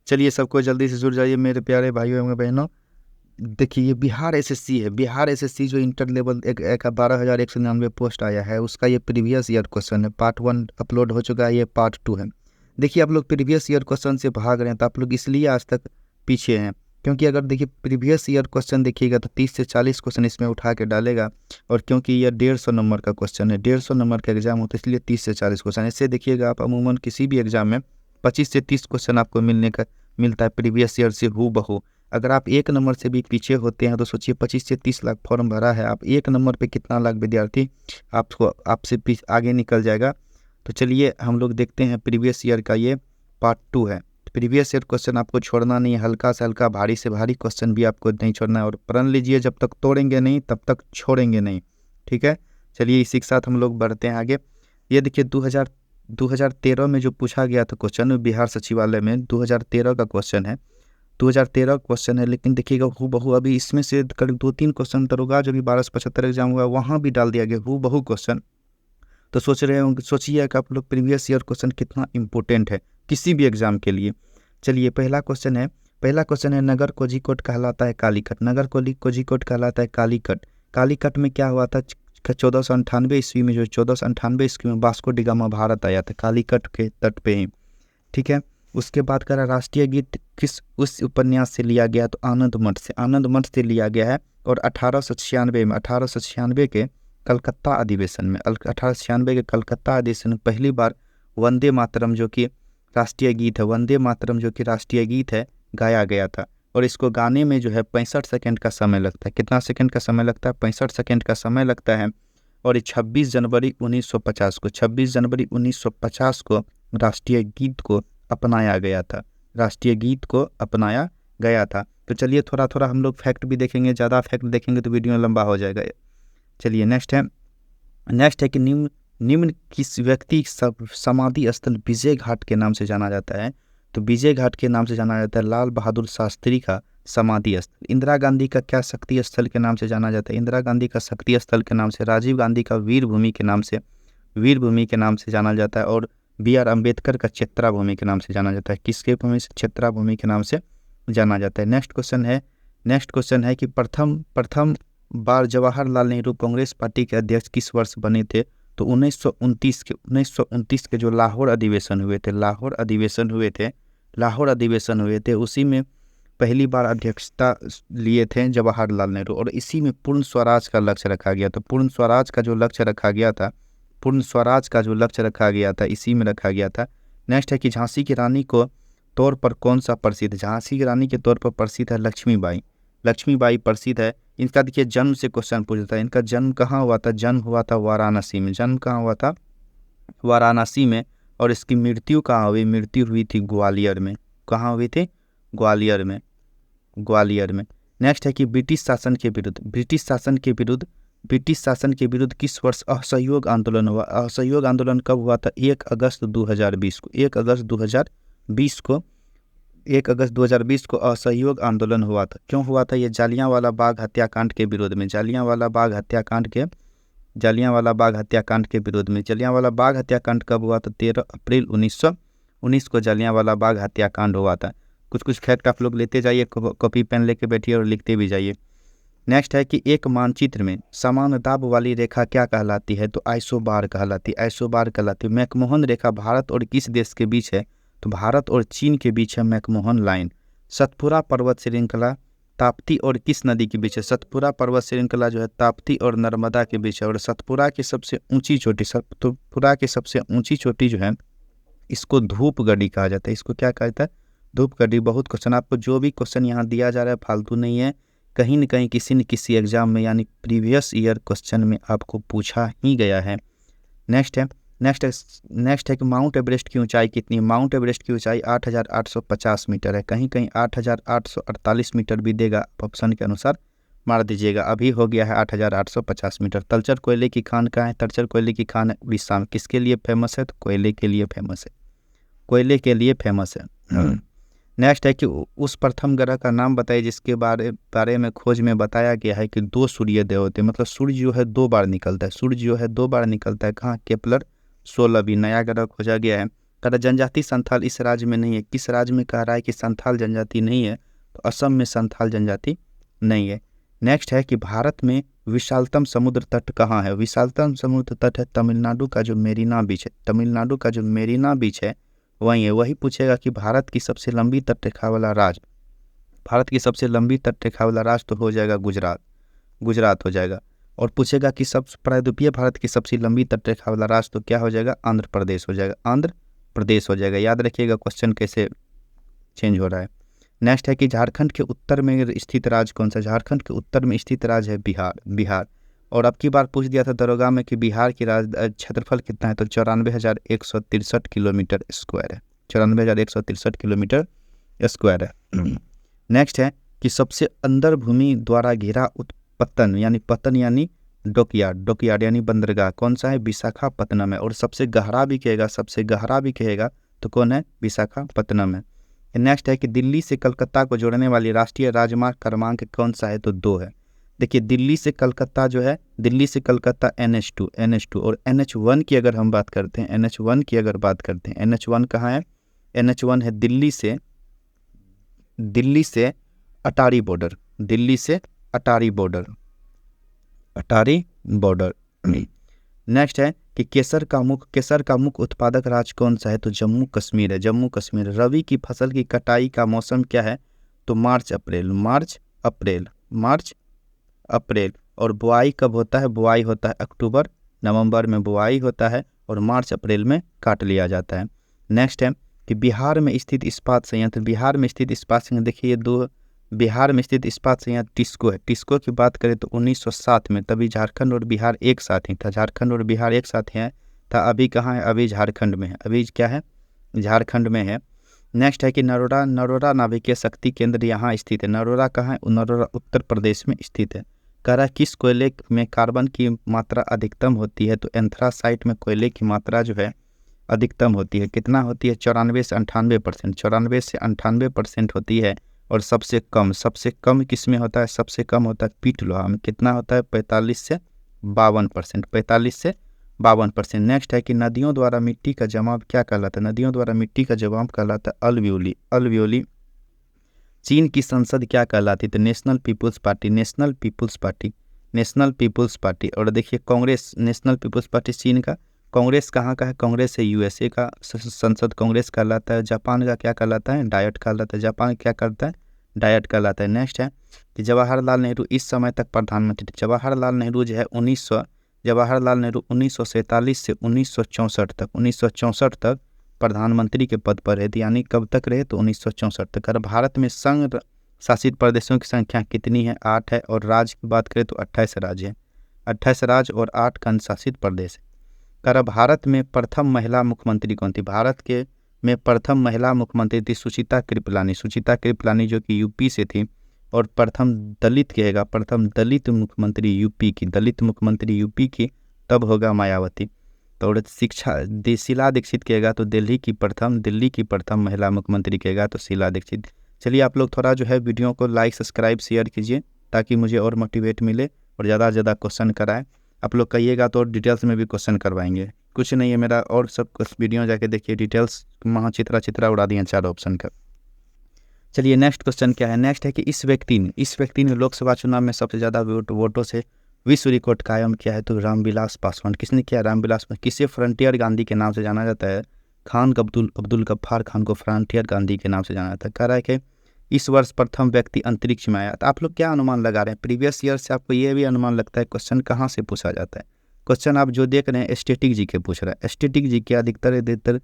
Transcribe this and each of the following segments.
चलिए सबको जल्दी से जुड़ जाइए मेरे प्यारे भाइयों एवं बहनों। देखिए ये बिहार एसएससी है, बिहार एसएससी जो इंटर लेवल एक 12,199 पोस्ट आया है, उसका ये प्रीवियस ईयर क्वेश्चन है। पार्ट 1 अपलोड हो चुका है, ये पार्ट 2 है। देखिए आप लोग प्रीवियस ईयर क्वेश्चन से भाग रहे हैं तो आप लोग इसलिए आज तक पीछे हैं, क्योंकि अगर देखिए प्रीवियस ईयर क्वेश्चन देखिएगा तो 30 से 40 क्वेश्चन इसमें उठा के डालेगा। और क्योंकि ये 150 नंबर का क्वेश्चन है, 150 नंबर का एग्जाम होता है, इसलिए 30 से 40 क्वेश्चन। इससे देखिएगा आप अमूमन किसी भी एग्जाम में 25 से 30 क्वेश्चन आपको मिलता है प्रीवियस ईयर से हूबहू। अगर आप 1 नंबर से भी पीछे होते हैं तो सोचिए 25 से 30 लाख फॉर्म भरा है, आप 1 नंबर पे कितना लाख विद्यार्थी आपसे आगे निकल जाएगा। तो चलिए हम लोग देखते हैं प्रीवियस ईयर का, ये पार्ट 2 है। प्रीवियस ईयर क्वेश्चन आपको छोड़ना नहीं है, हल्का से हल्का भारी से भारी क्वेश्चन भी आपको नहीं छोड़ना है। और प्रण लीजिए, जब तक तोड़ेंगे नहीं तब तक छोड़ेंगे नहीं, ठीक है। चलिए इसी के साथ हम लोग बढ़ते हैं आगे। ये देखिए 2013 में जो पूछा गया था क्वेश्चन बिहार सचिवालय में, 2013 का क्वेश्चन है, 2013 क्वेश्चन है। लेकिन देखिएगा हूबहू अभी इसमें से करीब 2-3 क्वेश्चन दरोगा जो भी 1275 एग्जाम हुआ वहाँ भी डाल दिया गया हूबहू क्वेश्चन। तो सोचिए कि आप लोग प्रीवियस ईयर क्वेश्चन कितना इंपॉर्टेंट है किसी भी एग्जाम के लिए। चलिए पहला क्वेश्चन है नगर कोझिकोड कहलाता है कालीकट। नगर कोझिकोड कहलाता है कालीकट। कालीकट में क्या हुआ था 1498 ईस्वी में, जो 1498 ईस्वी में वास्को डी गामा भारत आया था कालीकट के तट पे ही, ठीक है। उसके बाद कह रहा राष्ट्रीय गीत किस उस उपन्यास से लिया गया, तो आनंद मठ से लिया गया है। और 1896 के कलकत्ता अधिवेशन में 1896 के कलकत्ता अधिवेशन में पहली बार वंदे मातरम जो कि राष्ट्रीय गीत है, वंदे मातरम जो कि राष्ट्रीय गीत है, गाया गया था। और इसको गाने में जो है 65 सेकंड का समय लगता है। कितना सेकंड का समय लगता है? 65 सेकंड का समय लगता है। और ये 26 जनवरी 1950 को राष्ट्रीय गीत को अपनाया गया था, राष्ट्रीय गीत को अपनाया गया था। तो चलिए थोड़ा थोड़ा हम लोग फैक्ट भी देखेंगे, ज़्यादा फैक्ट देखेंगे तो वीडियो लंबा हो जाएगा। चलिए नेक्स्ट है कि निम्न किस व्यक्ति समाधि स्थल विजय घाट के नाम से जाना जाता है, तो विजय घाट के नाम से जाना जाता है लाल बहादुर शास्त्री का समाधि स्थल। इंदिरा गांधी का क्या शक्ति स्थल के नाम से जाना जाता है? इंदिरा गांधी का शक्ति स्थल के नाम से, राजीव गांधी का वीर भूमि के नाम से जाना जाता है। और BR अम्बेडकर का चेत्रा भूमि के नाम से जाना जाता है। किसके भूमि से? चेत्रा भूमि के नाम से जाना जाता है। नेक्स्ट क्वेश्चन है कि प्रथम बार जवाहरलाल नेहरू कांग्रेस पार्टी के अध्यक्ष किस वर्ष बने थे, तो 1929 के जो लाहौर अधिवेशन हुए थे उसी में पहली बार अध्यक्षता लिए थे जवाहरलाल नेहरू। और इसी में पूर्ण स्वराज का लक्ष्य रखा गया। तो पूर्ण स्वराज का जो लक्ष्य रखा गया था इसी में रखा गया था। नेक्स्ट है कि झांसी की रानी को तौर पर कौन सा प्रसिद्ध है? झांसी की रानी के तौर पर प्रसिद्ध है लक्ष्मीबाई प्रसिद्ध है। इनका देखिए जन्म से क्वेश्चन पूछता है, इनका जन्म कहाँ हुआ था? जन्म हुआ था वाराणसी में। जन्म कहाँ हुआ था? वाराणसी में। और इसकी मृत्यु कहाँ हुई? मृत्यु हुई थी ग्वालियर में। कहाँ हुई थी? ग्वालियर में। नेक्स्ट है कि ब्रिटिश शासन के विरुद्ध किस वर्ष असहयोग आंदोलन हुआ? असहयोग आंदोलन कब हुआ था? 1 अगस्त 2020 को। 1 अगस्त 2020 को असहयोग आंदोलन हुआ था। क्यों हुआ था? ये जालियांवाला बाग हत्याकांड के विरोध में। जालियांवाला बाग हत्याकांड के विरोध में। जालियांवाला बाग हत्याकांड कब हुआ था? 13 अप्रैल 1919 को जालियांवाला बाग हत्याकांड हुआ था। कुछ फैक्ट आप लोग लेते जाइए, कॉपी पेन लेके बैठिए और लिखते भी जाइए। नेक्स्ट है कि एक मानचित्र में समान दाब वाली रेखा क्या कहलाती है? तो आइसोबार कहलाती है। मैकमोहन रेखा भारत और किस देश के बीच है? तो भारत और चीन के बीच है मैकमोहन लाइन। सतपुरा पर्वत श्रृंखला ताप्ती और किस नदी के बीच है? सतपुरा पर्वत श्रृंखला जो है ताप्ती और नर्मदा के बीच है। और सतपुरा की सबसे ऊंची चोटी जो है इसको धूपगढ़ी कहा जाता है। इसको क्या कहता है? धूपगढ़ी। बहुत क्वेश्चन आपको जो भी क्वेश्चन यहाँ दिया जा रहा है फालतू नहीं है, कहीं न कहीं किसी न किसी एग्जाम में यानी प्रीवियस ईयर क्वेश्चन में आपको पूछा ही गया है। नेक्स्ट है कि माउंट एवरेस्ट की ऊंचाई कितनी है? माउंट एवरेस्ट की ऊंचाई 8,850 मीटर है। कहीं 8,848 मीटर भी देगा, ऑप्शन के अनुसार मार दीजिएगा। अभी हो गया है 8,850 मीटर। तलचर कोयले की खान कहाँ है? तलचर कोयले की खान उड़ीसा में। किसके लिए फेमस है? तो कोयले के लिए फेमस है। नेक्स्ट है कि उस प्रथम ग्रह का नाम बताइए जिसके बारे में खोज में बताया गया है कि 2 सूर्यदेव होते हैं। मतलब सूर्य जो है 2 बार निकलता है। कहाँ? केपलर 16 भी नया ग्रह खोजा गया है। कह रहा जनजाति संथाल इस राज्य में नहीं है। किस राज्य में कह रहा है कि संथाल जनजाति नहीं है? तो असम में संथाल जनजाति नहीं है। नेक्स्ट है कि भारत में विशालतम समुद्र तट कहाँ है? विशालतम समुद्र तट है तमिलनाडु का जो मेरीना बीच है। तमिलनाडु का जो मेरीना बीच है वही है। वही पूछेगा कि भारत की सबसे लंबी तटरेखा वाला राज्य, भारत की सबसे लंबी तटरेखा वाला राज्य तो हो जाएगा गुजरात, गुजरात हो जाएगा। और पूछेगा कि सब प्रायद्वीपीय भारत की सबसे लंबी तटरेखा वाला राज्य तो क्या हो जाएगा? आंध्र प्रदेश हो जाएगा, आंध्र प्रदेश हो जाएगा। याद रखिएगा क्वेश्चन कैसे चेंज हो रहा है। नेक्स्ट है कि झारखंड के उत्तर में स्थित राज्य कौन सा? झारखंड के उत्तर में स्थित राज्य है बिहार, बिहार। और अब की बार पूछ दिया था दरोगा में कि बिहार की क्षेत्रफल कितना है? तो 94,163 किलोमीटर स्क्वायर है, 94,163 किलोमीटर स्क्वायर है। नेक्स्ट है कि सबसे अंदर भूमि द्वारा घिरा उत्पत्तन यानी पतन यानी डॉकयार्ड, डॉकयार्ड यानी बंदरगाह कौन सा है? विशाखापत्तनम है। और सबसे गहरा भी कहेगा, सबसे गहरा भी कहेगा तो कौन है? विशाखापत्तनम है। नेक्स्ट है कि दिल्ली से कलकत्ता को जोड़ने वाली राष्ट्रीय राजमार्ग क्रमांक कौन सा है? तो 2 है। देखिए दिल्ली से कलकत्ता जो है, दिल्ली से कलकत्ता NH2 और NH1 की अगर हम बात करते हैं, NH1 की अगर बात करते हैं, NH1 कहाँ है? NH1 है दिल्ली से अटारी बॉर्डर, दिल्ली से अटारी बॉर्डर, अटारी बॉर्डर। नेक्स्ट है कि केसर का मुख्य उत्पादक राज्य कौन सा है? तो जम्मू कश्मीर है, जम्मू कश्मीर। रबी की फसल की कटाई का मौसम क्या है? तो मार्च अप्रैल, मार्च अप्रैल, मार्च अप्रैल। और बुआई कब होता है? बुआई होता है अक्टूबर नवंबर में बुआई होता है और मार्च अप्रैल में काट लिया जाता है। नेक्स्ट है कि बिहार में स्थित इस्पात संयंत्र, बिहार में स्थित इस्पात संयंत्र, देखिए ये 2 बिहार में स्थित इस्पात संयंत्र टिस्को है। टिस्को की बात करें तो 1907 में, तभी झारखंड और बिहार एक साथ ही था, झारखंड और बिहार एक साथ हैं था। अभी कहाँ है? अभी झारखंड में है, अभी क्या है? झारखंड में है। नेक्स्ट है कि नरोरा नाभिकीय शक्ति केंद्र यहाँ स्थित है। नरोरा कहाँ है? नरोरा उत्तर प्रदेश में स्थित है। कह रहा है किस कोयले में कार्बन की मात्रा अधिकतम होती है? तो एंथ्रासाइट में कोयले की मात्रा जो है अधिकतम होती है। कितना होती है? 94 से 98%, 94 से 98% होती है। और सबसे कम किस में होता है? सबसे कम होता है पीट लोहा में। कितना होता है? 45 से 52%, 45 से 52%। नेक्स्ट है कि नदियों द्वारा मिट्टी का जमाव क्या कहलाता है? नदियों द्वारा मिट्टी का जमाव कहलाता है अलवियोली, अलवियोली। चीन की संसद क्या कहलाती है? तो नेशनल पीपुल्स पार्टी, नेशनल पीपुल्स पार्टी, नेशनल पीपुल्स पार्टी। और देखिए कांग्रेस, नेशनल पीपुल्स पार्टी चीन का। कांग्रेस कहाँ का है? कांग्रेस है USA का संसद कांग्रेस कहलाता है। जापान का क्या कहलाता है? डायट कहलाता है। जापान क्या करता है? डायट कहलाता है। नेक्स्ट है कि जवाहरलाल नेहरू इस समय तक प्रधानमंत्री थे। जवाहरलाल नेहरू जो है 1947 से 1964 तक, 1964 तक प्रधानमंत्री के पद पर रहे थे। यानी कब तक रहे? तो 1964 तक। और भारत में संघ शासित प्रदेशों की संख्या कितनी है? 8 है। और राज्य की बात करें तो 28 राज्य है, 28 राज्य और 8 केंद्र शासित प्रदेश है। कर भारत में प्रथम महिला मुख्यमंत्री कौन थी? भारत के में प्रथम महिला मुख्यमंत्री थी सुचिता कृपलानी, सुचिता कृपलानी जो कि यूपी से थी। और प्रथम दलित कहेगा, प्रथम दलित मुख्यमंत्री यूपी की, दलित मुख्यमंत्री यूपी की तब होगा मायावती। तो शीला दीक्षित कहेगा तो दिल्ली की प्रथम महिला मुख्यमंत्री कहेगा तो शीला दीक्षित। चलिए आप लोग थोड़ा जो है वीडियो को लाइक सब्सक्राइब शेयर कीजिए ताकि मुझे और मोटिवेट मिले और ज़्यादा से ज़्यादा क्वेश्चन कराएं। आप लोग कहिएगा तो और डिटेल्स में भी क्वेश्चन करवाएंगे। कुछ नहीं है मेरा, और सब कुछ वीडियो जाके देखिए, डिटेल्स वहाँ चित्रा उड़ा दिए 4 ऑप्शन का। चलिए नेक्स्ट क्वेश्चन क्या है? नेक्स्ट है कि इस व्यक्ति ने लोकसभा चुनाव में सबसे ज़्यादा वोटों से विश्व रिकॉर्ड कायम किया है। तो रामविलास पासवान। किसने किया? रामविलास पासवान। किसे फ्रंटियर गांधी के नाम से जाना जाता है? खान अब्दुल गफ्फार खान को फ्रंटियर गांधी के नाम से जाना जाता है। कह रहा है कि इस वर्ष प्रथम व्यक्ति अंतरिक्ष में आया। तो आप लोग क्या अनुमान लगा रहे हैं? प्रीवियस ईयर से आपको ये भी अनुमान लगता है क्वेश्चन कहाँ से पूछा जाता है? क्वेश्चन आप जो देख रहे हैं स्टैटिक जीके पूछ रहा है। स्टैटिक जीके अधिकतर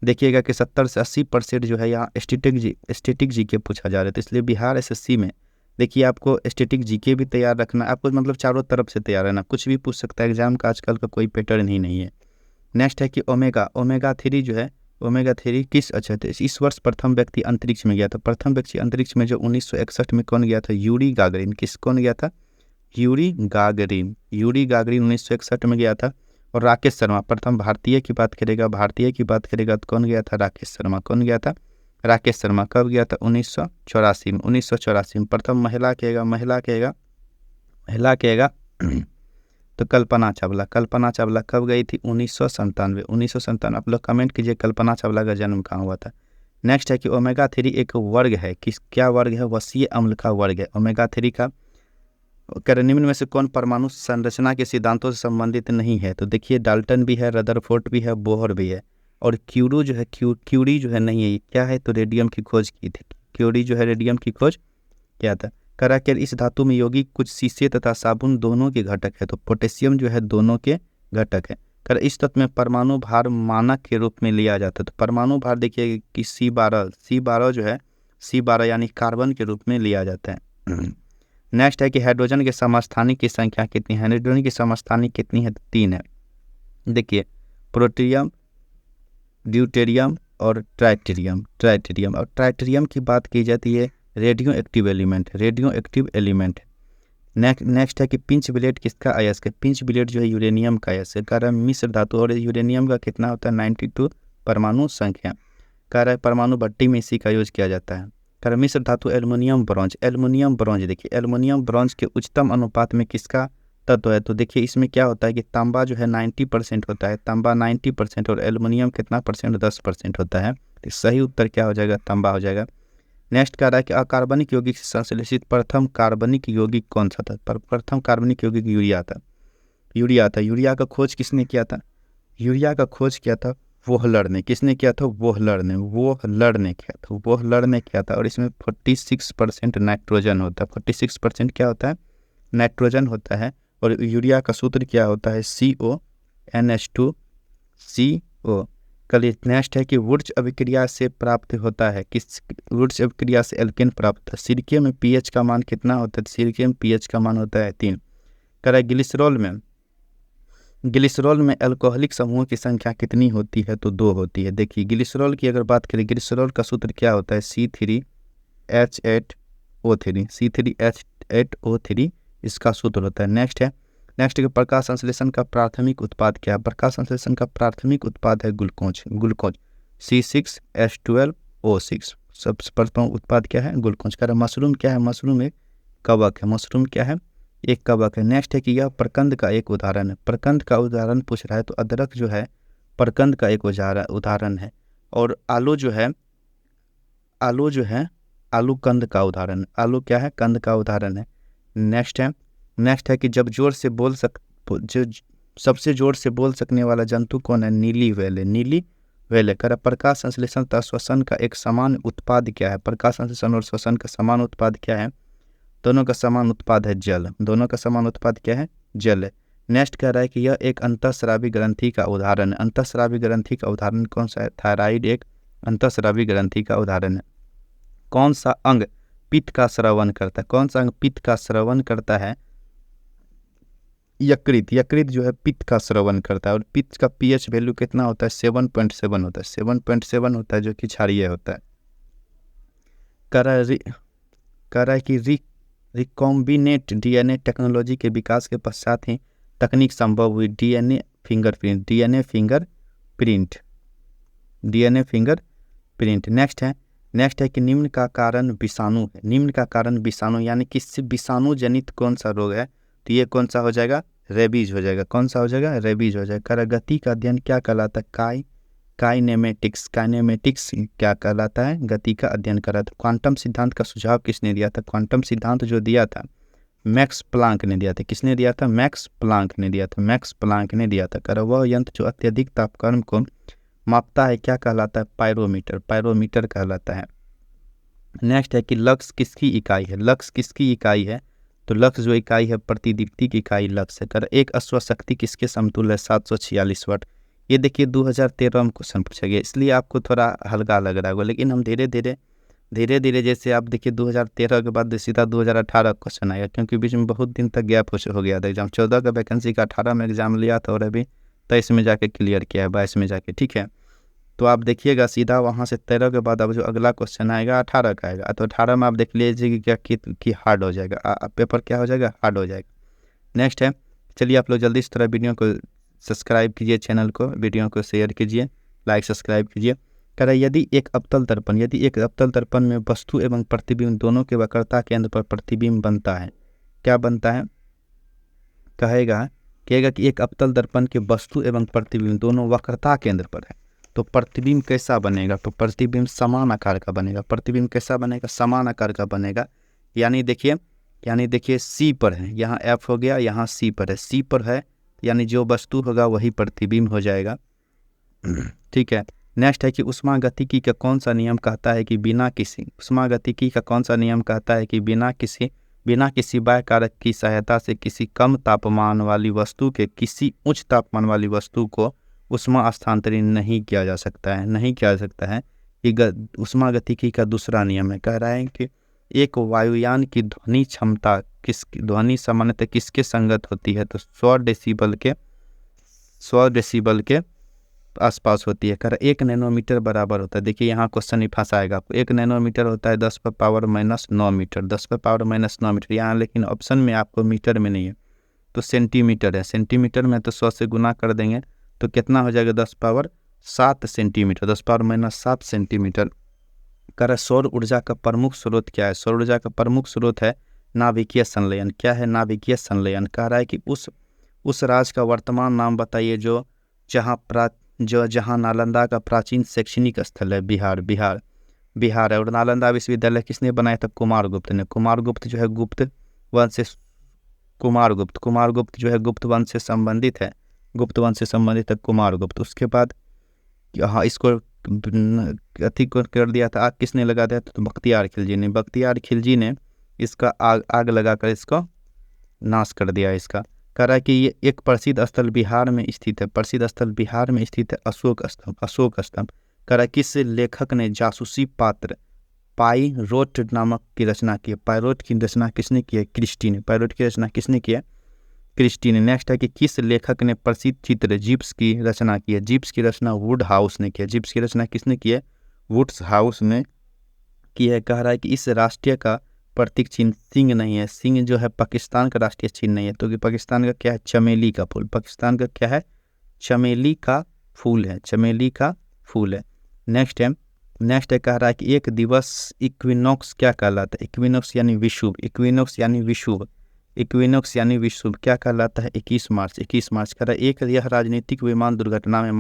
देखिएगा कि 70 से 80% जो है यहाँ स्टैटिक जीके पूछा जा रहा है। तो इसलिए बिहार SSC में देखिए आपको स्टैटिक जीके भी तैयार रखना, आपको मतलब चारों तरफ से तैयार रहना, कुछ भी पूछ सकता है एग्जाम का, आजकल का कोई पैटर्न ही नहीं है। नेक्स्ट है कि ओमेगा 3 जो है, ओमेगा 3 किस अच्छा थे इस वर्ष प्रथम व्यक्ति अंतरिक्ष में गया था। प्रथम व्यक्ति अंतरिक्ष में जो 1961 में कौन गया था? Yuri Gagarin. कौन गया था? यूरी गागरिन 1961 में गया था। और राकेश शर्मा प्रथम भारतीय की बात करेगा तो कौन गया था? राकेश शर्मा। कौन गया था? राकेश शर्मा। कब गया था? 1984 में। प्रथम महिला कहेगा तो तो कल्पना चावला कब गई थी? 1997। 1997। आप लोग कमेंट कीजिए कल्पना चावला का जन्म कहाँ हुआ था। नेक्स्ट है कि ओमेगा 3 एक वर्ग है, किस क्या वर्ग है? वसीय अम्ल का वर्ग है ओमेगा 3 का। निम्न में से कौन परमाणु संरचना के सिद्धांतों से संबंधित नहीं है? तो देखिए डाल्टन भी है, रदरफोर्ड भी है, बोहर भी है। और क्यूरी जो है क्यूरी जो है नहीं है, ये क्या है? तो रेडियम की खोज की थी। क्यूरी जो है रेडियम की खोज क्या था? करा कि इस धातु में यौगिक कुछ शीशे तथा साबुन दोनों के घटक है, तो पोटेशियम जो है दोनों के घटक है। कर इस तत्व में परमाणु भार मानक के रूप में लिया जाता है, तो परमाणु भार देखिए कि C12 जो है C12 यानी कार्बन के रूप में लिया जाता है। नेक्स्ट है कि हाइड्रोजन के समस्थानिक की संख्या कितनी है? हाइड्रोजन की समस्थानिक कितनी है? 3 है। देखिए प्रोटियम, ड्यूटेरियम और ट्राइटेरियम और ट्राइटेरियम की बात की जाती है रेडियो एक्टिव एलिमेंट। नेक्स्ट है कि पिंच ब्लेड किसका अयस्क है? पिंच ब्लेड जो है यूरेनियम का अयस्क है। कारण मिश्र धातु और यूरेनियम का कितना होता है? 92 परमाणु संख्या। कारण परमाणु भट्टी में इसी का यूज किया जाता है। कारण मिश्र धातु एल्युमिनियम ब्रॉन्ज देखिए एल्युमिनियम ब्रॉन्ज के उच्चतम अनुपात में किसका तत्व है? तो देखिए इसमें क्या होता है कि तांबा जो है 90% होता है, तांबा 90% और एल्युमिनियम कितना परसेंट? 10% होता है। तो सही उत्तर क्या हो जाएगा? तांबा हो जाएगा। नेक्स्ट कह रहा है कि अकार्बनिक यौगिक से संश्लेषित प्रथम कार्बनिक यौगिक कौन सा था? प्रथम कार्बनिक यौगिक यूरिया था। यूरिया का खोज किसने किया था? यूरिया का खोज किया था वोहलर ने। किसने किया था? वोहलर ने किया था। और इसमें 46% नाइट्रोजन होता है। 46% क्या होता है? नाइट्रोजन होता है। और यूरिया का सूत्र क्या होता है? CONH2CO। कल नेक्स्ट है कि वुर्ज अभिक्रिया से प्राप्त होता है, किस वुर्ज अभिक्रिया से एल्केन प्राप्त होता है? सिरके में pH का मान कितना होता है? सिरके में pH का मान होता है 3। कह रहा है ग्लिसरॉल में अल्कोहलिक समूह की संख्या कितनी होती है? तो 2 होती है। देखिए ग्लिसरॉल की अगर बात करें, ग्लिसरॉल का सूत्र क्या होता है? C3H8O3 इसका सूत्र होता है। नेक्स्ट के प्रकाश संश्लेषण का प्राथमिक उत्पाद क्या है? प्रकाश संश्लेषण का प्राथमिक उत्पाद है ग्लूकोज C6H12O6। सबसे प्रथम उत्पाद क्या है? ग्लूकोज। कह रहा मशरूम क्या है? मशरूम एक कवक है। मशरूम क्या है? एक कवक है। नेक्स्ट है कि यह प्रकंद का एक उदाहरण है। प्रकंद का उदाहरण पूछ रहा है, तो अदरक जो है प्रकंद का एक उदाहरण है। और आलू जो है आलू कंद का उदाहरण है। आलू क्या है? कंद का उदाहरण है। नेक्स्ट है कि जब सबसे जोर से बोल सकने वाला जंतु कौन है? नीली व्हेल। कर प्रकाश संश्लेषण तथा श्वसन का एक समान उत्पाद क्या है? प्रकाश संश्लेषण और श्वसन का समान उत्पाद क्या है? दोनों का समान उत्पाद है जल। नेक्स्ट कह रहा है कि यह एक अंतःस्रावी ग्रंथि का उदाहरण है। अंतःस्रावी ग्रंथि का उदाहरण कौन सा है? थायराइड एक अंतःस्रावी ग्रंथि का उदाहरण है। कौन सा अंग पित्त का स्रवण करता है? यकृत जो है पित्त का स्रवण करता है। और पित्त का pH वैल्यू कितना होता है? 7.7 होता है। 7.7 होता है, जो कि क्षारीय होता है। कह रहा है कि रिकॉम्बिनेंट डीएनए टेक्नोलॉजी के विकास के पश्चात ही तकनीक संभव हुई डीएनए फिंगरप्रिंट। नेक्स्ट है कि निम्न का कारण विषाणु यानी किससे विषाणु जनित कौन सा रोग है? तो ये कौन सा हो जाएगा? रेबीज हो जाएगा। कौन सा हो जाएगा? रेबीज हो जाएगा। गति का अध्ययन क्या कहलाता है? काइनेमेटिक्स क्या कहलाता है? गति का अध्ययन करा था। क्वांटम सिद्धांत का सुझाव किसने दिया था? क्वांटम सिद्धांत जो दिया था मैक्स प्लांक ने दिया था। किसने दिया था? मैक्स प्लांक ने दिया था। कर वह यंत्र जो अत्यधिक तापक्रम को मापता है क्या कहलाता है? पायरोमीटर कहलाता है। नेक्स्ट है कि लक्स किसकी इकाई है? तो लक्स जो इकाई है प्रतिदीप्ति की इकाई लक्स है। कर एक अश्वशक्ति किसके समतुल्य है? 746 वाट। ये देखिए 2013 में क्वेश्चन पूछा गया, इसलिए आपको थोड़ा हल्का लग रहा होगा, लेकिन हम धीरे धीरे जैसे आप देखिए 2013 के बाद सीधा 2018 क्वेश्चन आएगा, क्योंकि बीच में बहुत दिन तक गैप हो गया था। एग्जाम 14 का वैकेंसी का 18 में एग्जाम लिया था और अभी 23 में जाके क्लियर किया है, 22 में जाके। ठीक है, तो आप देखिएगा सीधा वहाँ से 13 के बाद अब जो अगला क्वेश्चन आएगा 18 का आएगा, तो 18 में आप देख लीजिए कि क्या कि हार्ड हो जाएगा, पेपर क्या हो जाएगा? हार्ड हो जाएगा। नेक्स्ट है, चलिए आप लोग जल्दी से थोड़ा वीडियो को सब्सक्राइब कीजिए, चैनल को, वीडियो को शेयर कीजिए, लाइक सब्सक्राइब कीजिए। कह रहा है यदि एक अवतल दर्पण में वस्तु एवं प्रतिबिंब दोनों के वक्रता केंद्र पर प्रतिबिंब बनता है, क्या बनता है? कहेगा कहेगा कि एक अवतल दर्पण के वस्तु एवं प्रतिबिंब दोनों वक्रता केंद्र पर है, तो प्रतिबिंब कैसा बनेगा, तो प्रतिबिंब समान आकार का बनेगा। प्रतिबिंब कैसा बनेगा, समान आकार का बनेगा। यानी देखिए सी पर है, यहाँ एफ हो गया, यहाँ सी पर है, सी पर है यानी जो वस्तु होगा वही प्रतिबिंब हो जाएगा। ठीक है। नेक्स्ट है कि ऊष्मागतिकी का कौन सा नियम कहता है कि ऊष्मागतिकी का कौन सा नियम कहता है कि बिना किसी बाह्य कारक की सहायता से किसी कम तापमान वाली वस्तु के किसी उच्च तापमान वाली वस्तु को ऊष्मा स्थानांतरित नहीं किया जा सकता है। कि ऊष्मागतिकी का दूसरा नियम है, कह रहा है कि एक वायुयान की ध्वनि क्षमता ध्वनि सामान्यतः किसके संगत होती है, तो 100 डेसिबल के आसपास होती है। कर 1 नैनोमीटर बराबर होता है। देखिए यहाँ क्वेश्चन ही फंसाएगा आपको। 1 नैनोमीटर होता है 10⁻⁻9 मीटर, 10⁻⁻9 मीटर। यहाँ लेकिन ऑप्शन में आपको मीटर में नहीं है, तो सेंटीमीटर है। सेंटीमीटर में तो 100 से गुना कर देंगे तो कितना हो जाएगा, 10⁻7 सेंटीमीटर, 10⁻7 सेंटीमीटर। कर सौर ऊर्जा का प्रमुख स्रोत क्या है, सौर ऊर्जा का प्रमुख स्रोत है नाभिकीय संलयन। क्या है, नाभिकीय संलयन। कह रहा है कि उस राज्य का वर्तमान नाम बताइए जहाँ नालंदा का प्राचीन शैक्षणिक स्थल है। बिहार है। और नालंदा विश्वविद्यालय किसने बनाया था, कुमारगुप्त ने। कुमारगुप्त जो है गुप्त वंश से कुमारगुप्त जो है गुप्त वंश से संबंधित है, कुमारगुप्त। उसके बाद हाँ इसको अति को कर दिया था, आग किसने लगा दिया था, तो बख्तियार खिलजी ने इसका आग लगाकर इसको नाश कर दिया इसका। कह रहा है कि ये एक प्रसिद्ध स्थल बिहार में स्थित है, अशोक स्तंभ। कह रहा है किस लेखक ने जासूसी पात्र पाइरोट नामक की रचना की है। पाइरोट की रचना किसने की है, क्रिस्टी ने। नेक्स्ट है कि किस लेखक ने प्रसिद्ध चित्र जिप्स की रचना की है। जिप्स की रचना वुड हाउस ने की है। जिप्स की रचना किसने की है, वुड्स हाउस ने की है। कह रहा है कि इस राष्ट्रीय का प्रतीक चिन्ह सिंह नहीं है। सिंह जो है पाकिस्तान का राष्ट्रीय चिन्ह नहीं है, तो कि पाकिस्तान का क्या है, चमेली का फूल। पाकिस्तान का क्या है, चमेली का फूल है। नेक्स्ट है कह रहा है कि एक दिवस इक्विनॉक्स क्या कहलाता है, इक्विनॉक्स यानी विषुव क्या कहलाता है, 21 मार्च। कह रहा है एक यह राजनीतिक विमान दुर्घटना में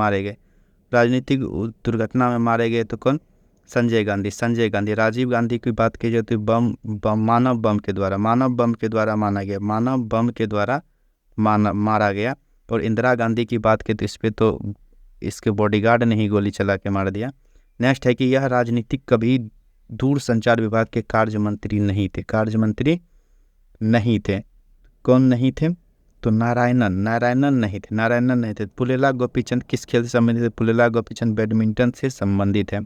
मारे गए तो कौन, संजय गांधी। राजीव गांधी की बात की जाए तो मानव बम के द्वारा मारा गया। और इंदिरा गांधी की बात की तो इस पे तो इसके बॉडीगार्ड ने ही गोली चला के मार दिया। नेक्स्ट है कि यह राजनीतिक कभी दूर संचार विभाग के कार्य मंत्री नहीं थे। कौन नहीं थे, तो नारायणन नहीं थे। पुलेला गोपीचंद किस खेल से संबंधित है, पुलेला गोपीचंद बैडमिंटन से संबंधित है।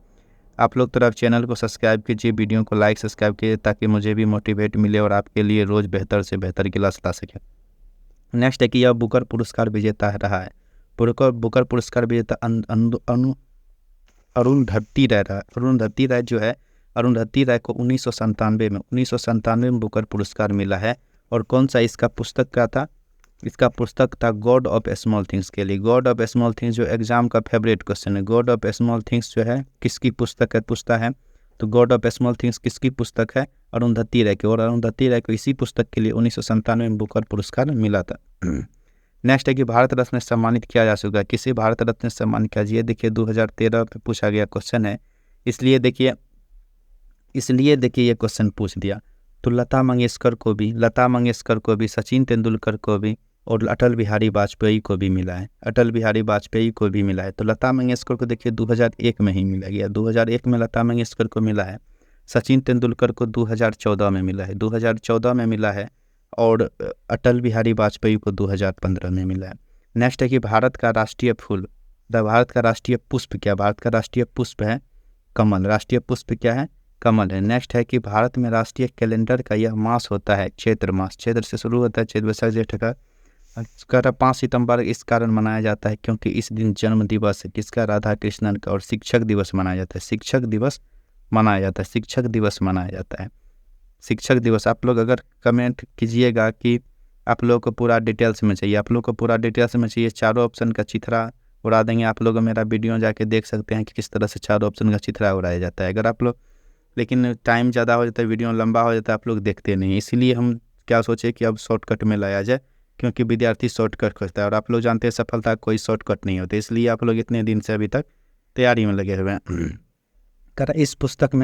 आप लोग तो आप चैनल को सब्सक्राइब कीजिए, वीडियो को लाइक सब्सक्राइब कीजिए, ताकि मुझे भी मोटिवेट मिले और आपके लिए रोज़ बेहतर से बेहतर क्लास ला सके। नेक्स्ट है कि यह बुकर पुरस्कार विजेता रहा है। बुकर पुरस्कार विजेता अरुंधति राय जो है, अरुंधति राय को 1997 में बुकर पुरस्कार मिला है। और कौन सा इसका पुस्तक का था, इसका पुस्तक था गॉड ऑफ स्मॉल थिंग्स के लिए। गॉड ऑफ स्मॉल थिंग्स जो एग्जाम का फेवरेट क्वेश्चन है। गॉड ऑफ स्मॉल थिंग्स जो है किसकी पुस्तक है, पूछता है, तो गॉड ऑफ स्मॉल थिंग्स किसकी पुस्तक है, अरुंधति राय की। और अरुंधति राय को इसी पुस्तक के लिए 1997 में बुकर पुरस्कार मिला था। नेक्स्ट है कि भारत रत्न सम्मानित किया जा चुका है। किसे भारत रत्न सम्मानित किया, ये देखिए 2013 में पूछा गया क्वेश्चन है, इसलिए देखिए ये क्वेश्चन पूछ दिया। तो लता मंगेशकर को भी, सचिन तेंदुलकर को भी और अटल बिहारी वाजपेयी को भी मिला है। तो लता मंगेशकर को देखिए 2001 में ही मिला गया, 2001 में लता मंगेशकर को मिला है। सचिन तेंदुलकर को 2014 में मिला है, और अटल बिहारी वाजपेयी को 2015 में मिला है। नेक्स्ट है कि भारत का राष्ट्रीय फूल, भारत का राष्ट्रीय पुष्प क्या, भारत का राष्ट्रीय पुष्प है कमल। राष्ट्रीय पुष्प क्या है, कमल है। नेक्स्ट है कि भारत में राष्ट्रीय कैलेंडर का यह मास होता है चैत्र मास। चैत्र से शुरू होता है, चैत्र वैशाख जेठ का 5 सितंबर इस कारण मनाया जाता है क्योंकि इस दिन जन्म दिवस है किसका, राधा कृष्णन का। और शिक्षक दिवस मनाया जाता है, शिक्षक दिवस। आप लोग अगर कमेंट कीजिएगा कि आप लोगों को पूरा डिटेल्स में चाहिए, चारों ऑप्शन का चित्रा उड़ा देंगे। आप लोग मेरा वीडियो जाके देख सकते हैं कि किस तरह से चारों ऑप्शन का चित्रा उड़ाया जाता है। अगर आप लोग, लेकिन टाइम ज़्यादा हो जाता है, वीडियो लंबा हो जाता है, आप लोग देखते नहीं, इसीलिए हम क्या सोचे कि अब शॉर्टकट में लाया जाए। क्योंकि विद्यार्थी शॉर्टकट खोजता है और आप लोग जानते हैं सफलता कोई शॉर्टकट नहीं होती, इसलिए आप लोग इतने दिन से अभी तक तैयारी में लगे हुए हैं। कर इस पुस्तक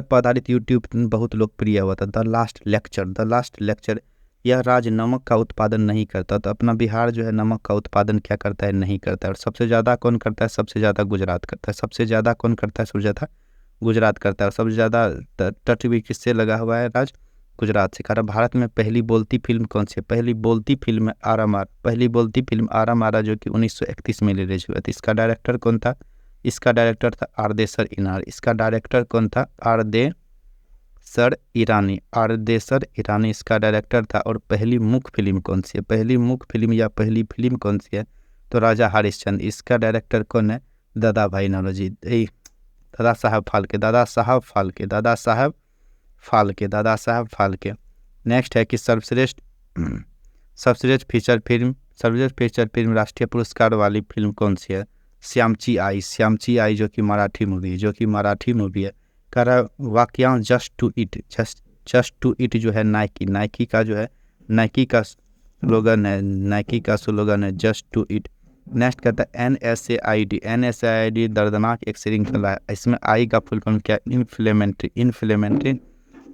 पर आधारित यूट्यूब बहुत लोकप्रिय हुआ था। The last lecture. यह राज्य नमक का उत्पादन नहीं करता, तो अपना बिहार जो है नमक का उत्पादन क्या करता है, नहीं करता है। और सबसे ज़्यादा कौन करता है, सबसे ज़्यादा गुजरात करता है। सबसे ज़्यादा कौन करता है, सबसे ज़्यादा गुजरात करता है। और सबसे ज़्यादा तट भी किससे लगा हुआ है, राज्य गुजरात से। कारण भारत में पहली बोलती फिल्म कौन सी है, पहली बोलती फिल्म है RRR। पहली बोलती फिल्म RRR जो कि 1931 में रिलीज हुआ था। इसका डायरेक्टर कौन था, इसका डायरेक्टर था आरदेसर इनार। इसका डायरेक्टर कौन था, आरदेसर ईरानी इसका डायरेक्टर था। और पहली मुख्य फिल्म कौन सी है, पहली मुख्य फिल्म या पहली फिल्म कौन सी है, तो राजा हरिश्चंद्र। इसका डायरेक्टर कौन है, दादा भाई नौरोजी, दादा साहब फाल्के। नेक्स्ट है कि सर्वश्रेष्ठ फीचर फिल्म राष्ट्रीय पुरस्कार वाली फिल्म कौन सी है, श्यामची आई जो कि मराठी मूवी है। कह रहा वाक्यांश जस्ट टू इट जो है नाइकी का जो है नाइकी का स्लोगन है जस्ट टू इट। नेक्स्ट कहता है NSAID दर्दनाक एक श्रृंखला है। इसमें आई का फुल फॉर्म क्या, इन्फ्लेमेटरी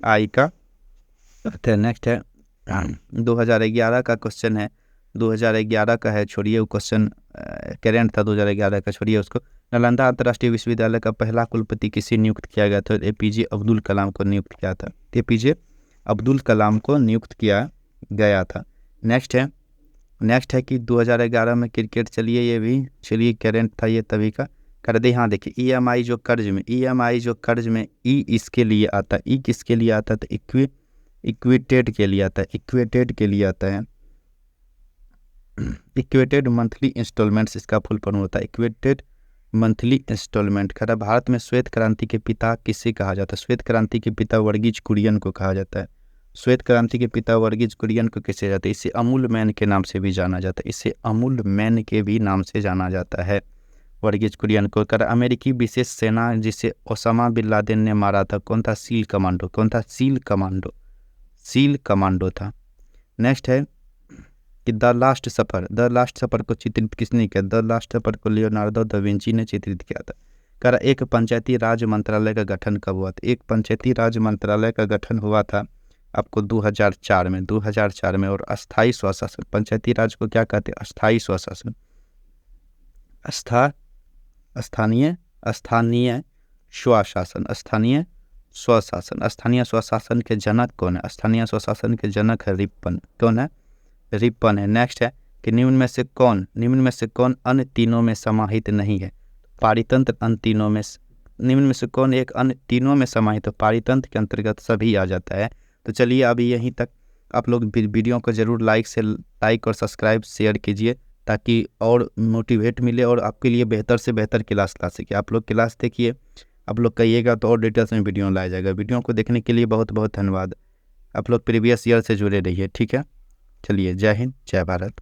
आई का। नेक्स्ट है 2011 का क्वेश्चन है, 2011 का है, छोड़िए वो क्वेश्चन करेंट था 2011 का, छोड़िए उसको। नालंदा अंतर्राष्ट्रीय विश्वविद्यालय का पहला कुलपति किसे नियुक्त किया गया था, APJ अब्दुल कलाम को नियुक्त किया था। APJ अब्दुल कलाम को नियुक्त किया गया था। नेक्स्ट है कि 2011 में क्रिकेट, चलिए करेंट था ये तभी का कर दे। हाँ देखिए EMI जो कर्ज में ई इसके लिए आता है, ई किसके लिए आता है, तो इक्वेटेड के लिए आता है। इक्वेटेड मंथली इंस्टॉलमेंट्स इसका फुल फॉर्म होता है, इक्वेटेड मंथली इंस्टॉलमेंट। खरा भारत में श्वेत क्रांति के पिता किसे कहा जाता है, श्वेत क्रांति के पिता वर्गीज कुरियन को कहा जाता है। श्वेत क्रांति के पिता वर्गीज कुरियन को किसे जाता है, इसे अमूल मैन के नाम से भी जाना जाता है, इसे अमूल मैन के भी नाम से जाना जाता है वर्गीज कुरियन को। कर अमेरिकी विशेष सेना जिसे ओसामा बिन लादेन ने मारा था कौन था, सील कमांडो था। नेक्स्ट है कि द लास्ट सफर को चित्रित किसने किया, द लास्ट सफर को लियोनार्डो दा विंची ने चित्रित किया था। कर एक पंचायती राज मंत्रालय का गठन कब हुआ था, एक पंचायती राज मंत्रालय का गठन हुआ था आपको 2004 में। और अस्थाई स्वशासन, पंचायती राज को क्या कहते हैं, अस्थाई स्वशासन। स्थानीय स्वशासन के जनक कौन है, स्थानीय स्वशासन के जनक है रिपन, कौन है, रिपन है। नेक्स्ट है कि निम्न में से कौन अन्य तीनों में समाहित नहीं है, पारितंत्र अन्य तीनों में, निम्न में से कौन एक अन्य तीनों में समाहित, तो पारितंत्र के अंतर्गत सभी आ जाता है। तो चलिए अभी यहीं तक, आप लोग वीडियो को जरूर लाइक और सब्सक्राइब शेयर कीजिए ताकि और मोटिवेट मिले और आपके लिए बेहतर से बेहतर क्लास ला सके। आप लोग क्लास देखिए, आप लोग कहिएगा तो और डिटेल्स में वीडियो लाया जाएगा। वीडियो को देखने के लिए बहुत बहुत धन्यवाद। आप लोग प्रीवियस ईयर से जुड़े रहिए, ठीक है। चलिए, जय हिंद, जय भारत।